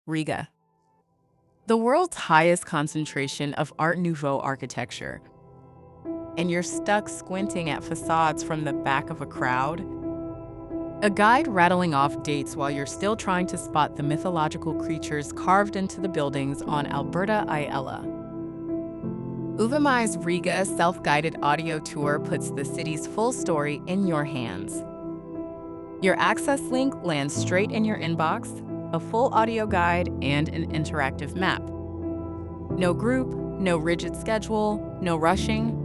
Riga, the world's highest concentration of Art Nouveau architecture, and you're stuck squinting at facades from the back of a crowd? A guide rattling off dates while you're still trying to spot the mythological creatures carved into the buildings on Alberta Iela. Uvamai's Riga self-guided audio tour puts the city's full story in your hands. Your access link lands straight in your inbox, a full audio guide, and an interactive map. No group, no rigid schedule, no rushing.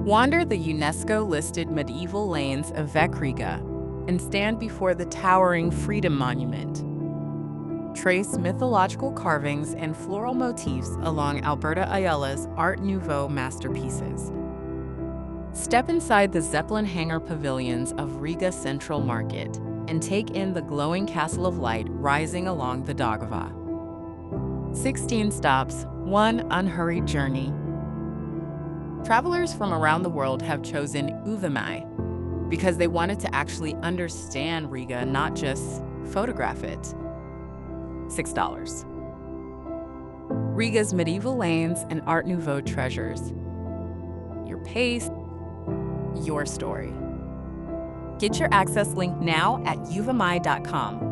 Wander the UNESCO-listed medieval lanes of Vecrīga and stand before the towering Freedom Monument. Trace mythological carvings and floral motifs along Alberta Iela's Art Nouveau masterpieces. Step inside the Zeppelin hangar pavilions of Riga Central Market and take in the glowing castle of light rising along the Daugava. 16 stops, one unhurried journey. Travelers from around the world have chosen Uvamai because they wanted to actually understand Riga, not just photograph it. $6. Riga's medieval lanes and Art Nouveau treasures. Your pace, your story. Get your access link now at uvamai.com.